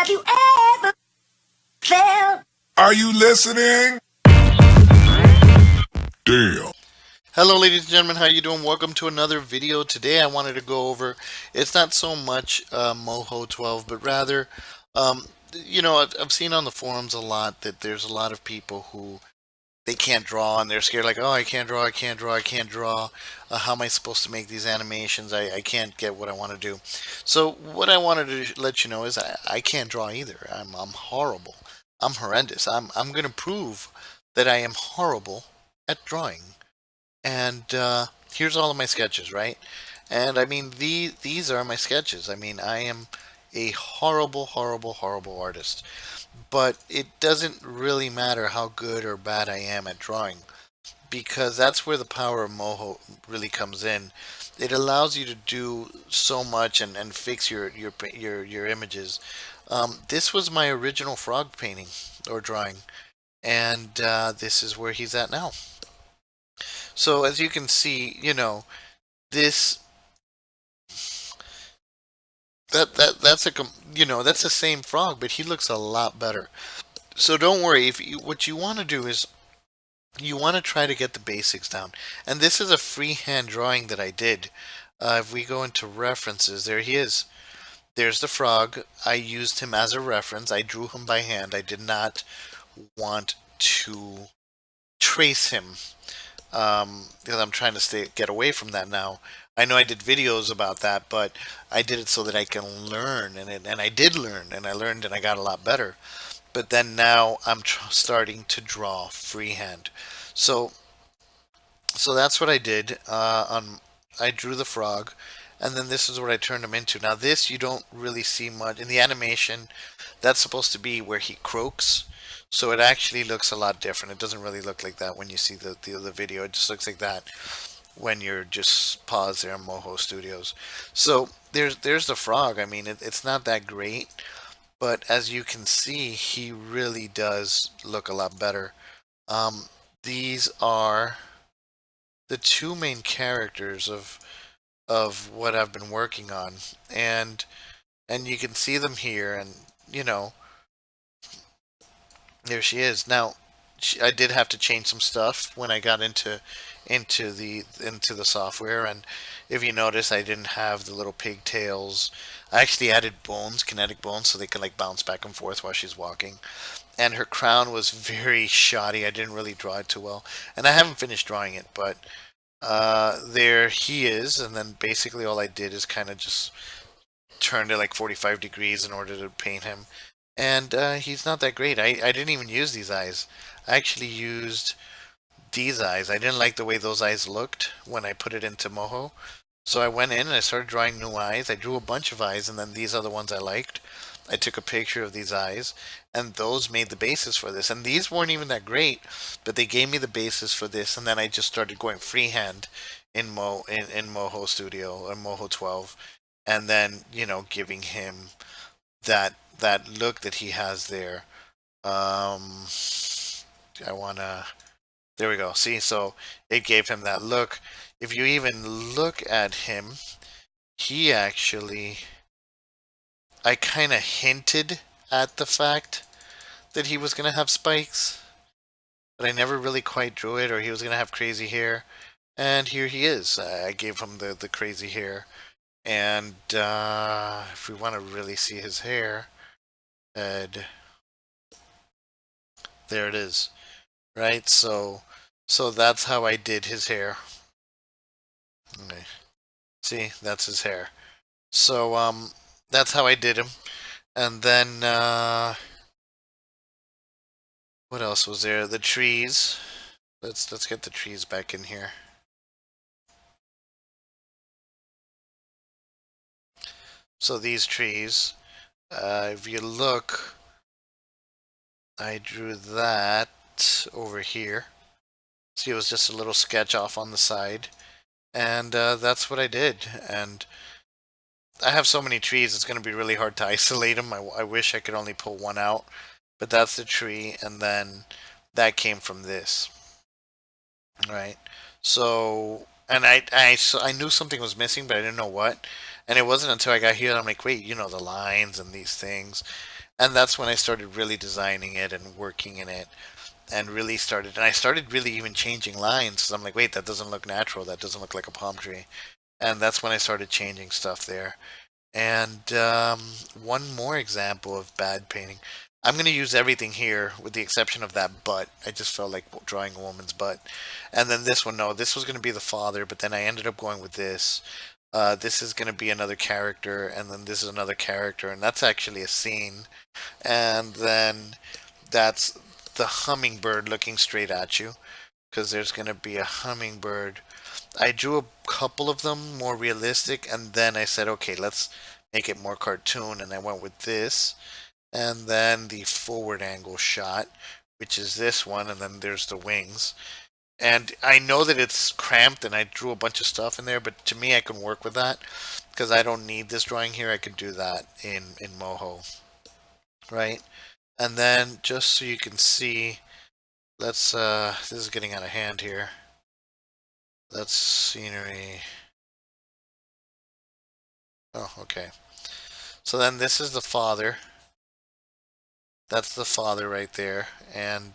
Have you ever felt? Are you listening? Damn. Hello ladies and gentlemen, how you doing? Welcome to another video. Today I wanted to go over, it's not so much Moho 12, but rather, I've seen on the forums a lot that there's a lot of people who, they can't draw and they're scared like, oh, I can't draw, I can't draw, I can't draw. How am I supposed to make these animations? I can't get what I want to do. So what I wanted to let you know is I can't draw either. I'm horrible. I'm horrendous. I'm going to prove that I am horrible at drawing. And here's all of my sketches, right? And I mean, these are my sketches. I mean, I am a horrible, horrible, horrible artist. But it doesn't really matter how good or bad I am at drawing, because that's where the power of Moho really comes in. It allows you to do so much and fix your images. This was my original frog painting or drawing, and this is where he's at now. So as you can see, this that's that's the same frog, but he looks a lot better. So don't worry. What you want to do is you want to try to get the basics down. And this is a freehand drawing that I did. If we go into references, there he is. There's the frog. I used him as a reference. I drew him by hand. I did not want to trace him. Because I'm trying to get away from that now. I know I did videos about that, but I did it so that I can learn, and I did learn, and I learned, and I got a lot better. But then now I'm starting to draw freehand. So that's what I did. I drew the frog, and then this is what I turned him into. Now this you don't really see much in the animation. That's supposed to be where he croaks. So it actually looks a lot different. It doesn't really look like that when you see the video. It just looks like that when you're just paused there in Moho Studios. So there's the frog. I mean, it's not that great, but as you can see, he really does look a lot better. These are the two main characters of what I've been working on, and you can see them here, and there she is. Now, I did have to change some stuff when I got into the software, and if you notice, I didn't have the little pigtails. I actually added bones, kinetic bones, so they can like bounce back and forth while she's walking. And her crown was very shoddy. I didn't really draw it too well, and I haven't finished drawing it, but there he is. And then basically all I did is kind of just turned it like 45 degrees in order to paint him. And he's not that great. I didn't even use these eyes. I actually used these eyes. I didn't like the way those eyes looked when I put it into Moho. So I went in and I started drawing new eyes. I drew a bunch of eyes, and then these are the ones I liked. I took a picture of these eyes, and those made the basis for this. And these weren't even that great, but they gave me the basis for this. And then I just started going freehand in Moho Studio or Moho 12, and then giving him that look that he has there. There we go. See, so it gave him that look. If you even look at him, he actually, I kind of hinted at the fact that he was going to have spikes, but I never really quite drew it, or he was going to have crazy hair. And here he is. I gave him the crazy hair. And if we want to really see his hair, head, there it is, right? So that's how I did his hair. Okay. See, that's his hair. So that's how I did him. And then what else was there? The trees. Let's get the trees back in here. So these trees, if you look, I drew that over here. See, it was just a little sketch off on the side. And that's what I did. And I have so many trees, it's going to be really hard to isolate them. I wish I could only pull one out. But that's the tree, and then that came from this. Right? So, and I knew something was missing, but I didn't know what. And it wasn't until I got here that I'm like, wait, the lines and these things. And that's when I started really designing it and working in it, and I started really even changing lines because I'm like, wait, that doesn't look natural. That doesn't look like a palm tree. And that's when I started changing stuff there. And one more example of bad painting. I'm going to use everything here with the exception of that butt. I just felt like drawing a woman's butt. And then this one, no, this was going to be the father, but then I ended up going with this. This is going to be another character, and then this is another character, and that's actually a scene. And then that's the hummingbird looking straight at you, because there's going to be a hummingbird. I drew a couple of them more realistic, and then I said, okay, let's make it more cartoon, and I went with this. And then the forward angle shot, which is this one, and then there's the wings. And I know that it's cramped, and I drew a bunch of stuff in there, but to me, I can work with that because I don't need this drawing here. I can do that in Moho, right? And then just so you can see, this is getting out of hand here. That's scenery. Oh, okay. So then this is the father. That's the father right there. And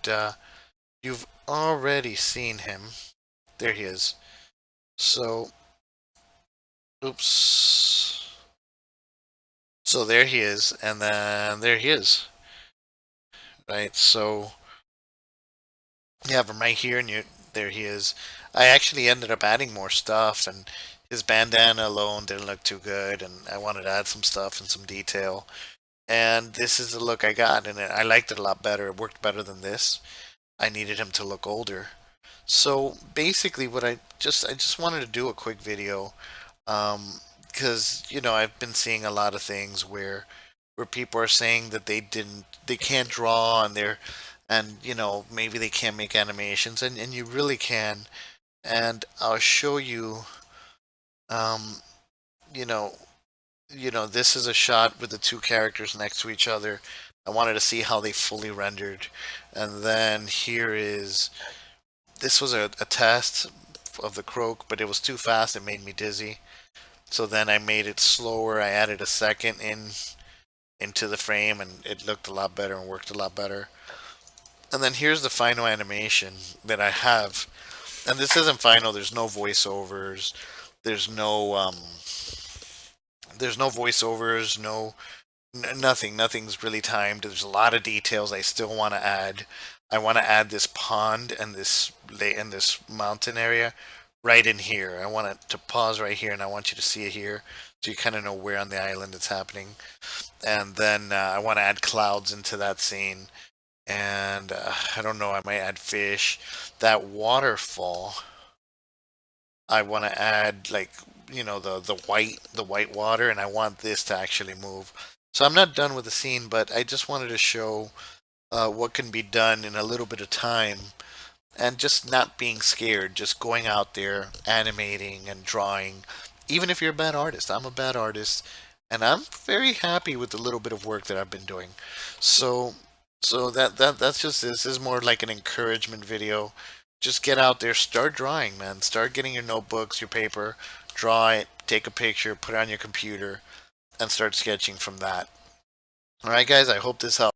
you've already seen him. There he is. So, oops. So there he is, and then there he is. Right, so you have him right here, and there he is. I actually ended up adding more stuff, and his bandana alone didn't look too good, and I wanted to add some stuff and some detail. And this is the look I got, and I liked it a lot better. It worked better than this. I needed him to look older. So basically, what I just wanted to do a quick video, because I've been seeing a lot of things where people are saying that they can't draw, and maybe they can't make animations, and you really can. And I'll show you, um, you know, this is a shot with the two characters next to each other. I wanted to see how they fully rendered, and then this was a test of the croak, but it was too fast. It made me dizzy. So then I made it slower. I added a second into the frame, and it looked a lot better and worked a lot better. And then here's the final animation that I have. And this isn't final. There's no voiceovers. There's no voiceovers. Nothing. Nothing's really timed. There's a lot of details I still want to add. I want to add this pond and this mountain area right in here. I want it to pause right here, and I want you to see it here, so you kind of know where on the island it's happening. And then I want to add clouds into that scene, and I don't know. I might add fish. That waterfall, I want to add like the white water, and I want this to actually move. So I'm not done with the scene, but I just wanted to show what can be done in a little bit of time, and just not being scared, just going out there, animating and drawing. Even if you're a bad artist, I'm a bad artist, and I'm very happy with the little bit of work that I've been doing. So, that's just this is more like an encouragement video. Just get out there, start drawing, man. Start getting your notebooks, your paper, draw it, take a picture, put it on your computer, and start sketching from that. All right, guys. I hope this helps.